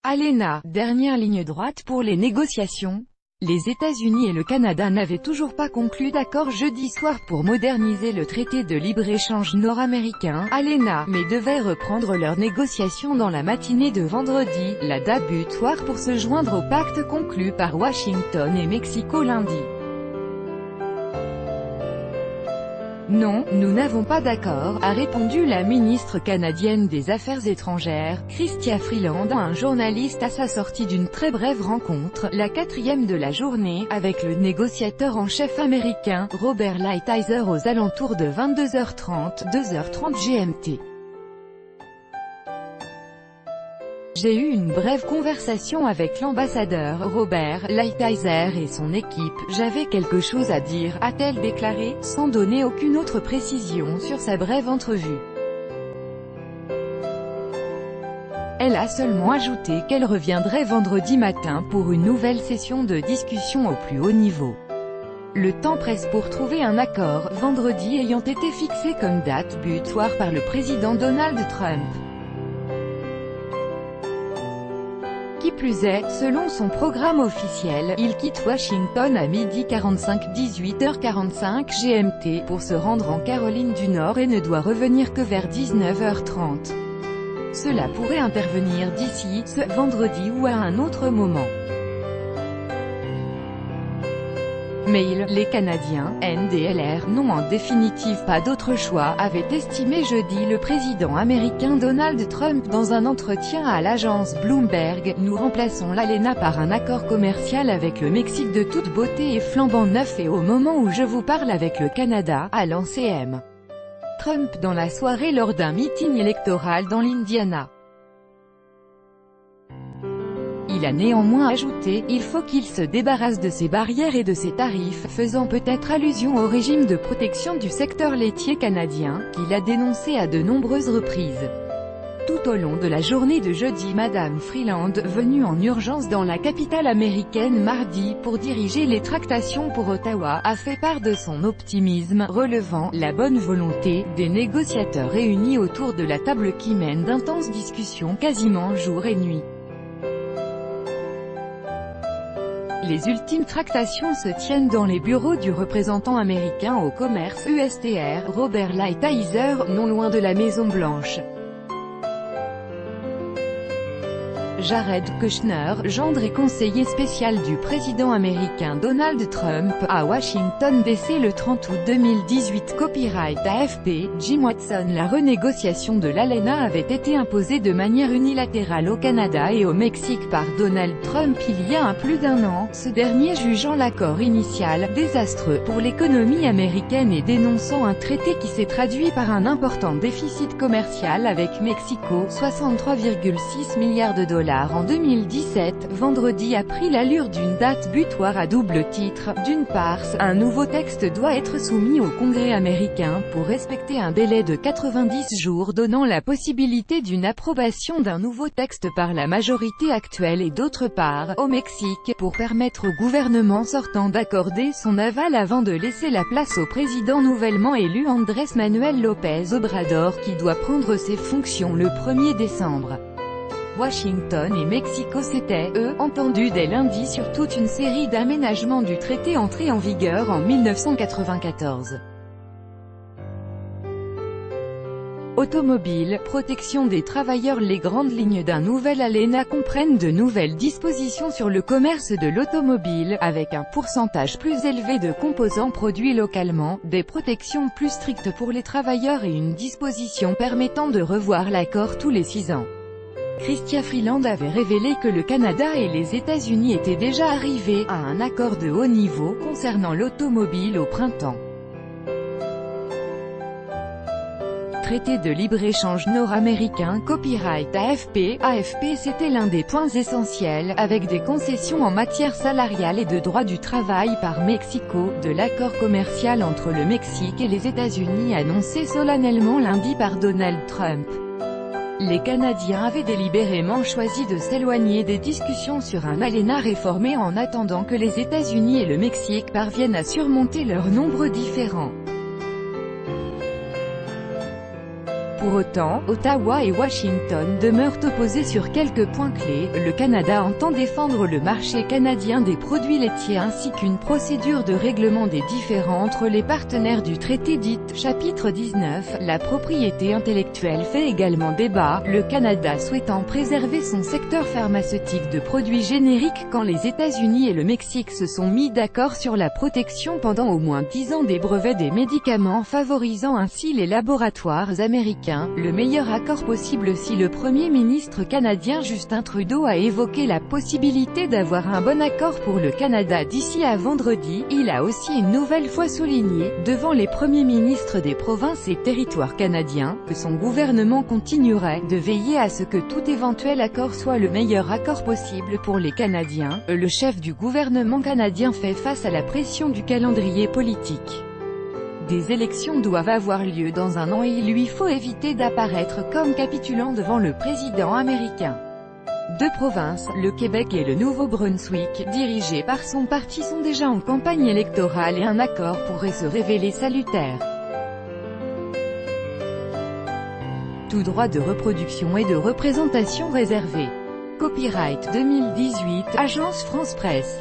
ALENA, dernière ligne droite pour les négociations. Les États-Unis et le Canada n'avaient toujours pas conclu d'accord jeudi soir pour moderniser le traité de libre-échange nord-américain, ALENA, mais devaient reprendre leurs négociations dans la matinée de vendredi, la date butoir pour se joindre au pacte conclu par Washington et Mexico lundi. Non, nous n'avons pas d'accord, a répondu la ministre canadienne des Affaires étrangères, Chrystia Freeland, à un journaliste à sa sortie d'une très brève rencontre, la quatrième de la journée, avec le négociateur en chef américain, Robert Lighthizer aux alentours de 22h30, 2h30 GMT. J'ai eu une brève conversation avec l'ambassadeur Robert Lighthizer et son équipe. J'avais quelque chose à dire, a-t-elle déclaré, sans donner aucune autre précision sur sa brève entrevue. Elle a seulement ajouté qu'elle reviendrait vendredi matin pour une nouvelle session de discussion au plus haut niveau. Le temps presse pour trouver un accord, vendredi ayant été fixé comme date butoir par le président Donald Trump. Qui plus est, selon son programme officiel, il quitte Washington à 12h45 18h45 GMT pour se rendre en Caroline du Nord et ne doit revenir que vers 19h30. Cela pourrait intervenir d'ici, ce vendredi ou à un autre moment. Mais les Canadiens, NDLR, n'ont en définitive pas d'autre choix, avait estimé jeudi le président américain Donald Trump dans un entretien à l'agence Bloomberg. Nous remplaçons l'ALENA par un accord commercial avec le Mexique de toute beauté et flambant neuf et au moment où je vous parle avec le Canada, a lancé M. Trump dans la soirée lors d'un meeting électoral dans l'Indiana. Il a néanmoins ajouté, il faut qu'il se débarrasse de ses barrières et de ses tarifs, faisant peut-être allusion au régime de protection du secteur laitier canadien, qu'il a dénoncé à de nombreuses reprises. Tout au long de la journée de jeudi, Madame Freeland, venue en urgence dans la capitale américaine mardi pour diriger les tractations pour Ottawa, a fait part de son optimisme, relevant la bonne volonté des négociateurs réunis autour de la table qui mènent d'intenses discussions quasiment jour et nuit. Les ultimes tractations se tiennent dans les bureaux du représentant américain au commerce USTR, Robert Lighthizer, non loin de la Maison-Blanche. Jared Kushner, gendre et conseiller spécial du président américain Donald Trump, à Washington DC le 30 août 2018. Copyright AFP, Jim Watson. La renégociation de l'ALENA avait été imposée de manière unilatérale au Canada et au Mexique par Donald Trump il y a plus d'un an, ce dernier jugeant l'accord initial désastreux pour l'économie américaine et dénonçant un traité qui s'est traduit par un important déficit commercial avec Mexico, 63,6 milliards de dollars. En 2017, vendredi a pris l'allure d'une date butoir à double titre. D'une part, un nouveau texte doit être soumis au Congrès américain pour respecter un délai de 90 jours donnant la possibilité d'une approbation d'un nouveau texte par la majorité actuelle et d'autre part, au Mexique, pour permettre au gouvernement sortant d'accorder son aval avant de laisser la place au président nouvellement élu Andrés Manuel López Obrador qui doit prendre ses fonctions le 1er décembre. Washington et Mexico s'étaient, eux, entendus dès lundi sur toute une série d'aménagements du traité entré en vigueur en 1994. Automobile, protection des travailleurs. Les grandes lignes d'un nouvel ALENA comprennent de nouvelles dispositions sur le commerce de l'automobile, avec un pourcentage plus élevé de composants produits localement, des protections plus strictes pour les travailleurs et une disposition permettant de revoir l'accord tous les 6 ans. Chrystia Freeland avait révélé que le Canada et les États-Unis étaient déjà arrivés à un accord de haut niveau concernant l'automobile au printemps. Traité de libre-échange nord-américain. Copyright AFP. AFP c'était l'un des points essentiels, avec des concessions en matière salariale et de droit du travail par Mexico, de l'accord commercial entre le Mexique et les États-Unis annoncé solennellement lundi par Donald Trump. Les Canadiens avaient délibérément choisi de s'éloigner des discussions sur un ALENA réformé en attendant que les États-Unis et le Mexique parviennent à surmonter leurs nombreux différends. Pour autant, Ottawa et Washington demeurent opposés sur quelques points clés. Le Canada entend défendre le marché canadien des produits laitiers ainsi qu'une procédure de règlement des différends entre les partenaires du traité dite chapitre 19. La propriété intellectuelle fait également débat, le Canada souhaitant préserver son secteur pharmaceutique de produits génériques quand les États-Unis et le Mexique se sont mis d'accord sur la protection pendant au moins 10 ans des brevets des médicaments, favorisant ainsi les laboratoires américains. Le meilleur accord possible. Si le Premier ministre canadien Justin Trudeau a évoqué la possibilité d'avoir un bon accord pour le Canada d'ici à vendredi, il a aussi une nouvelle fois souligné, devant les premiers ministres des provinces et territoires canadiens, que son gouvernement continuerait de veiller à ce que tout éventuel accord soit le meilleur accord possible pour les Canadiens. Le chef du gouvernement canadien fait face à la pression du calendrier politique. Des élections doivent avoir lieu dans un an et il lui faut éviter d'apparaître comme capitulant devant le président américain. Deux provinces, le Québec et le Nouveau-Brunswick, dirigées par son parti sont déjà en campagne électorale et un accord pourrait se révéler salutaire. Tout droit de reproduction et de représentation réservé. Copyright 2018, Agence France Presse.